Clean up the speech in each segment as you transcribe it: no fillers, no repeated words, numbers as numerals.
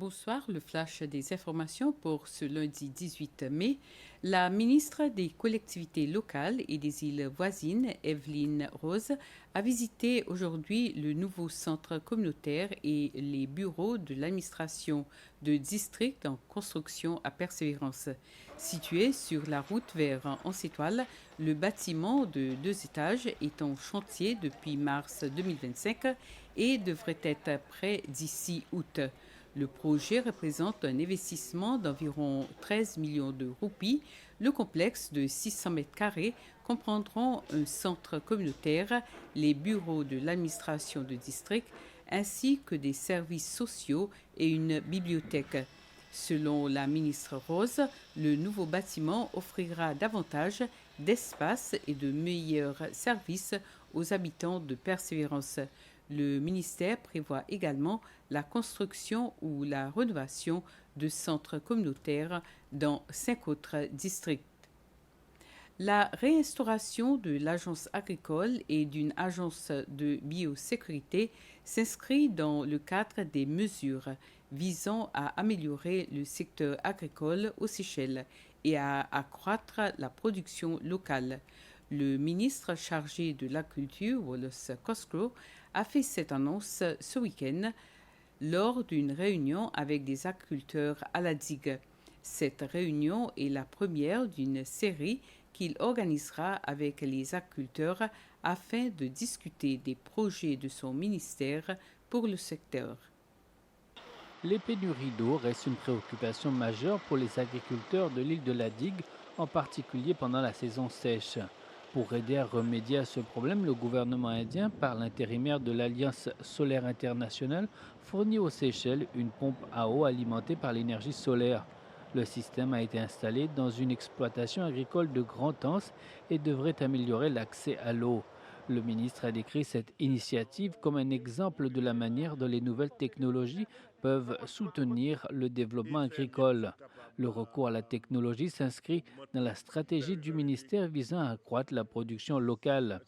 Bonsoir, le flash des informations pour ce lundi 18 mai. La ministre des collectivités locales et des îles voisines, Evelyne Rose, a visité aujourd'hui le nouveau centre communautaire et les bureaux de l'administration de district en construction à Persévérance. Situé sur la route vers Ancétoile, le bâtiment de 2 étages est en chantier depuis mars 2025 et devrait être prêt d'ici août. Le projet représente un investissement d'environ 13 millions de roupies. Le complexe de 600 mètres carrés comprendront un centre communautaire, les bureaux de l'administration de district, ainsi que des services sociaux et une bibliothèque. Selon la ministre Rose, le nouveau bâtiment offrira davantage d'espace et de meilleurs services aux habitants de Persévérance. Le ministère prévoit également la construction ou la rénovation de centres communautaires dans 5 autres districts. La réinstauration de l'agence agricole et d'une agence de biosécurité s'inscrit dans le cadre des mesures visant à améliorer le secteur agricole aux Seychelles et à accroître la production locale. Le ministre chargé de l'agriculture, Wallace Cosgrove, a fait cette annonce ce week-end lors d'une réunion avec des agriculteurs à la digue. Cette réunion est la première d'une série qu'il organisera avec les agriculteurs afin de discuter des projets de son ministère pour le secteur. Les pénuries d'eau restent une préoccupation majeure pour les agriculteurs de l'île de la Digue, en particulier pendant la saison sèche. Pour aider à remédier à ce problème, le gouvernement indien, par l'intérimaire de l'Alliance solaire internationale, fournit aux Seychelles une pompe à eau alimentée par l'énergie solaire. Le système a été installé dans une exploitation agricole de Grand-Anse et devrait améliorer l'accès à l'eau. Le ministre a décrit cette initiative comme un exemple de la manière dont les nouvelles technologies peuvent soutenir le développement agricole. Le recours à la technologie s'inscrit dans la stratégie du ministère visant à accroître la production locale.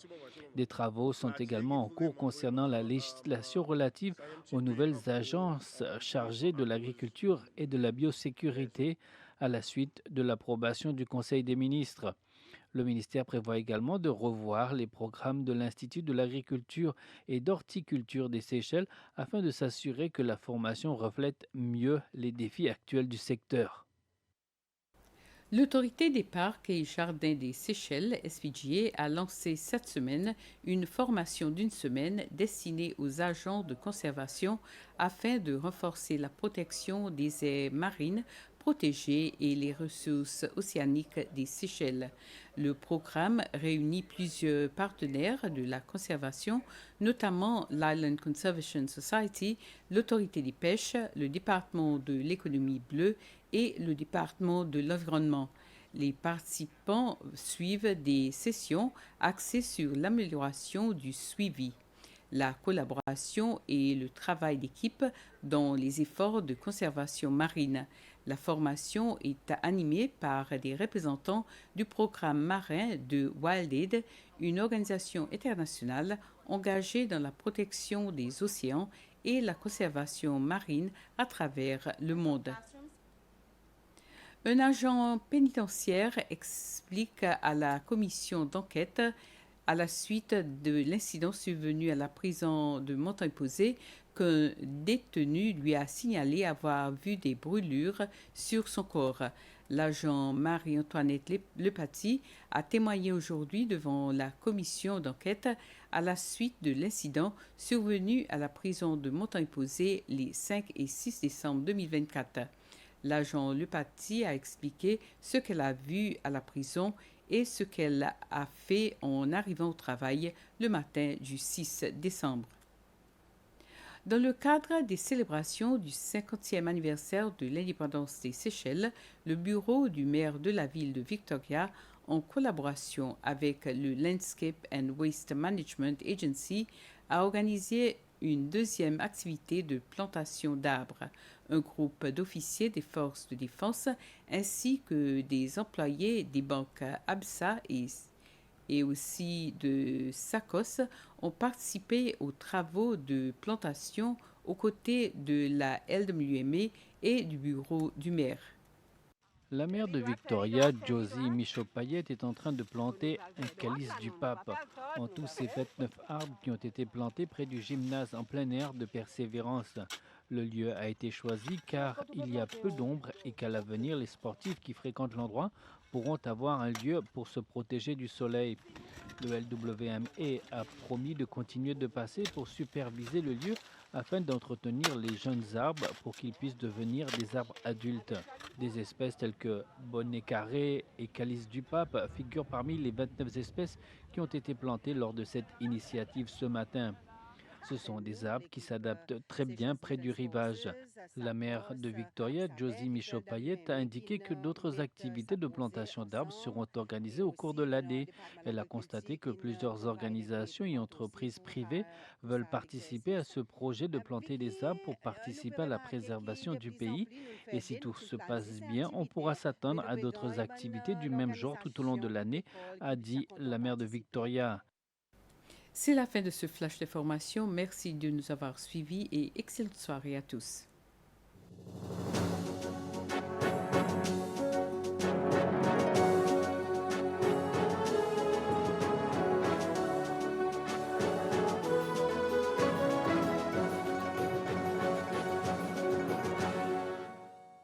Des travaux sont également en cours concernant la législation relative aux nouvelles agences chargées de l'agriculture et de la biosécurité à la suite de l'approbation du Conseil des ministres. Le ministère prévoit également de revoir les programmes de l'Institut de l'agriculture et d'horticulture des Seychelles afin de s'assurer que la formation reflète mieux les défis actuels du secteur. L'Autorité des parcs et jardins des Seychelles, SPGA, a lancé cette semaine une formation d'une semaine destinée aux agents de conservation afin de renforcer la protection des aires marines protégées et les ressources océaniques des Seychelles. Le programme réunit plusieurs partenaires de la conservation, notamment l'Island Conservation Society, l'Autorité des pêches, le département de l'économie bleue et le département de l'environnement. Les participants suivent des sessions axées sur l'amélioration du suivi, la collaboration et le travail d'équipe dans les efforts de conservation marine. La formation est animée par des représentants du programme marin de WildAid, une organisation internationale engagée dans la protection des océans et la conservation marine à travers le monde. Un agent pénitentiaire explique à la commission d'enquête à la suite de l'incident survenu à la prison de Montagne-Posée qu'un détenu lui a signalé avoir vu des brûlures sur son corps. L'agent Marie-Antoinette Lepaty a témoigné aujourd'hui devant la commission d'enquête à la suite de l'incident survenu à la prison de Montagne-Posée les 5 et 6 décembre 2024. L'agent Lepaty a expliqué ce qu'elle a vu à la prison et ce qu'elle a fait en arrivant au travail le matin du 6 décembre. Dans le cadre des célébrations du 50e anniversaire de l'indépendance des Seychelles, le bureau du maire de la ville de Victoria, en collaboration avec le Landscape and Waste Management Agency, a organisé une deuxième activité de plantation d'arbres. Un groupe d'officiers des forces de défense ainsi que des employés des banques ABSA et aussi de SACOS ont participé aux travaux de plantation aux côtés de la LWMA et du bureau du maire. La maire de Victoria, Josie Michaud-Payette, est en train de planter un calice du pape. En tout, c'est 29 arbres qui ont été plantés près du gymnase en plein air de Persévérance. Le lieu a été choisi car il y a peu d'ombre et qu'à l'avenir, les sportifs qui fréquentent l'endroit pourront avoir un lieu pour se protéger du soleil. Le LWMA a promis de continuer de passer pour superviser le lieu afin d'entretenir les jeunes arbres pour qu'ils puissent devenir des arbres adultes. Des espèces telles que bonnet carré et calice du pape figurent parmi les 29 espèces qui ont été plantées lors de cette initiative ce matin. Ce sont des arbres qui s'adaptent très bien près du rivage. La maire de Victoria, Josie Michaud-Payette, a indiqué que d'autres activités de plantation d'arbres seront organisées au cours de l'année. Elle a constaté que plusieurs organisations et entreprises privées veulent participer à ce projet de planter des arbres pour participer à la préservation du pays. Et si tout se passe bien, on pourra s'attendre à d'autres activités du même genre tout au long de l'année, a dit la maire de Victoria. C'est la fin de ce flash d'information. Merci de nous avoir suivis et excellente soirée à tous.